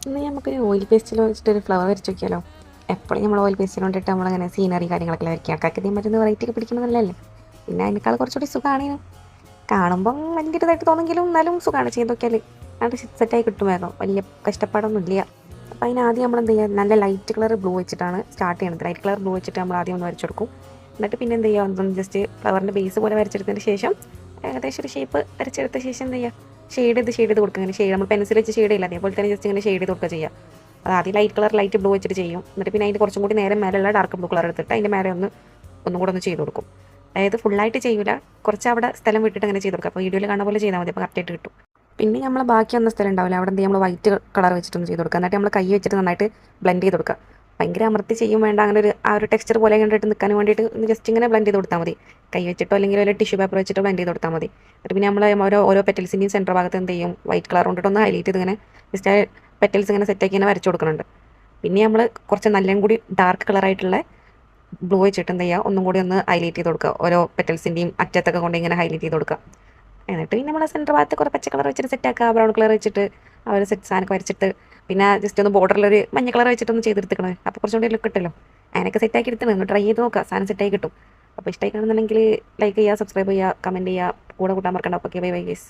ഇന്ന് നമുക്കൊരു ഓയിൽ പേസ്റ്റിൽ വെച്ചിട്ടൊരു ഫ്ലവർ വരച്ച് നോക്കിയാലോ. എപ്പോഴും നമ്മൾ ഓയിൽ പേസ്റ്റിൽ കൊണ്ടിട്ട് നമ്മളങ്ങനെ സീനറി കാര്യങ്ങളൊക്കെ വരയ്ക്കുക. ആൾക്കാർക്ക് ഇതേ മറ്റുന്ന വെറൈറ്റി ഒക്കെ പിടിക്കുന്നതല്ലേ. പിന്നെ അതിനേക്കാൾ കുറച്ചുകൂടി സുഖമാണ്. കാണുമ്പം വലിയ ഇതായിട്ട് തോന്നെങ്കിലും എന്നാലും സുഖമാണ് ചെയ്ത് നോക്കിയാൽ. അത് സെറ്റായി കിട്ടുമായിരുന്നു, വലിയ കഷ്ടപ്പാടൊന്നും ഇല്ല. അപ്പോൾ അതിനാദ്യം നമ്മൾ എന്ത് ചെയ്യുക, നല്ല ലൈറ്റ് കളർ ബ്ലൂ വെച്ചിട്ടാണ് സ്റ്റാർട്ട് ചെയ്യുന്നത്. ലൈറ്റ് കളർ ബ്ലൂ വെച്ചിട്ട് നമ്മൾ ആദ്യം ഒന്ന് വരച്ചെടുക്കും. എന്നിട്ട് പിന്നെ എന്ത് ചെയ്യുക, ഒന്ന് ജസ്റ്റ് ഫ്ലവറിൻ്റെ ബേസ് പോലെ വരച്ചെടുത്തതിന് ശേഷം ഏകദേശം ഒരു ഷേപ്പ് വരച്ചെടുത്ത ശേഷം എന്ത് ചെയ്യുക, ഷെയ്ഡ് ചെയ്ത് കൊടുക്കുക. ഇങ്ങനെ ഷെയ്ഡ് നമ്മൾ പെൻസിൽ വെച്ച് ഷെയ്ഡ് ഇല്ല, അതേപോലെ തന്നെ ജസ്റ്റ് ഇങ്ങനെ ഷെയ്ഡ് ചെയ്ത് കൊടുക്കുക ചെയ്യുക. അത് ആദ്യം ലൈറ്റ് ബ്ലൂ വെച്ചിട്ട് ചെയ്യും. എന്നിട്ട് പിന്നെ അതിൻ്റെ കുറച്ചും കൂടി നേരെ മേലെയുള്ള ഡാർക്ക് ബ്ലൂ കളർ എടുത്തിട്ട് അതിൻ്റെ മേലെ ഒന്നും കൂടെ ഒന്ന് ചെയ്ത് കൊടുക്കും. അതായത് ഫുള്ളായിട്ട് ചെയ്യില്ല, കുറച്ച് അവിടെ സ്ഥലം വിട്ടിട്ട് അങ്ങനെ ചെയ്ത് കൊടുക്കുക. അപ്പോൾ വീഡിയോയിൽ കാണുന്ന പോലെ ചെയ്താൽ മതി, അപ്പോൾ കറക്റ്റായിട്ട് കിട്ടും. പിന്നെ നമ്മൾ ബാക്കി വന്ന സ്ഥലം ഉണ്ടാവില്ല, അവിടെ എന്ത് നമ്മൾ വൈറ്റ് കളർ വെച്ചിട്ടൊന്ന് ചെയ്ത് കൊടുക്കുക. എന്നിട്ട് നമ്മൾ കൈ വെച്ചിട്ട് നന്നായിട്ട് ബ്ലെൻഡ് ചെയ്ത് കൊടുക്കുക. ഭയങ്കര അമർത്തി ചെയ്യും വേണ്ട, അങ്ങനെ ഒരു ടെക്സ്ചർ പോലെ കണ്ടിട്ട് നിൽക്കാൻ വേണ്ടിയിട്ട് ജസ്റ്റ് ഇങ്ങനെ ബ്ലെൻഡ് ചെയ്ത് കൊടുത്താൽ മതി. കൈ വെച്ചിട്ടോ അല്ലെങ്കിൽ ഒരു ടിഷ്യൂ പേപ്പർ വെച്ചിട്ടോ ബ്ലെൻഡ് ചെയ്ത് കൊടുത്താൽ മതി. എന്നിട്ട് പിന്നെ നമ്മൾ ഓരോ പെറ്റൽസിൻ്റെയും സെൻറ്റർ ഭാഗത്ത് എന്ത് ചെയ്യും, വൈറ്റ് കളർ കൊണ്ടിട്ടൊന്ന് ഹൈലൈറ്റ് ചെയ്ത് ഇങ്ങനെ ജസ്റ്റ് പെറ്റൽസ് ഇങ്ങനെ സെറ്റാക്കി ഇങ്ങനെ വരച്ച് കൊടുക്കുന്നുണ്ട്. പിന്നെ നമ്മൾ കുറച്ച് നല്ലം കൂടി ഡാർക്ക് കളറായിട്ടുള്ള ബ്ലൂ വെച്ചിട്ട് എന്ത് ചെയ്യുക, ഒന്നും കൂടി ഒന്ന് ഹൈലൈറ്റ് ചെയ്ത് കൊടുക്കുക. ഓരോ പെറ്റൽസിൻ്റെയും അറ്റത്തൊക്കെ കൊണ്ട് ഇങ്ങനെ ഹൈലൈറ്റ് ചെയ്ത് കൊടുക്കുക. എന്നിട്ട് പിന്നെ നമ്മൾ സെൻറ്റർ ഭാഗത്ത് കുറേ പച്ച കളർ വെച്ചിട്ട് സെറ്റാക്കുക, ബ്രൗൺ കളർ വെച്ചിട്ട് ആ ഒരു സെറ്റ് സാധനമൊക്കെ വരച്ചിട്ട് പിന്നെ ജസ്റ്റ് ഒന്ന് ബോർഡറിലൊരു മഞ്ഞ കളർ വെച്ചിട്ടൊന്ന് ചെയ്തെടുത്തിക്കണേ. അപ്പോൾ കുറച്ചുകൂടി ലുക്ക് കിട്ടുമല്ലോ. അതിനൊക്കെ സെറ്റാക്കി എടുത്തണം, ഒന്ന് ട്രൈ ചെയ്ത് നോക്കുക, സാധനം സെറ്റായി കിട്ടും. അപ്പോൾ ഇഷ്ടമായി കാണുന്നുണ്ടെങ്കിൽ ലൈക്ക് ചെയ്യുക, സബ്സ്ക്രൈബ് ചെയ്യുക, കമൻറ്റ് ചെയ്യുക, കൂടെ കൂട്ടാൻ മറക്കണ്ട. Okay, bye bye guys.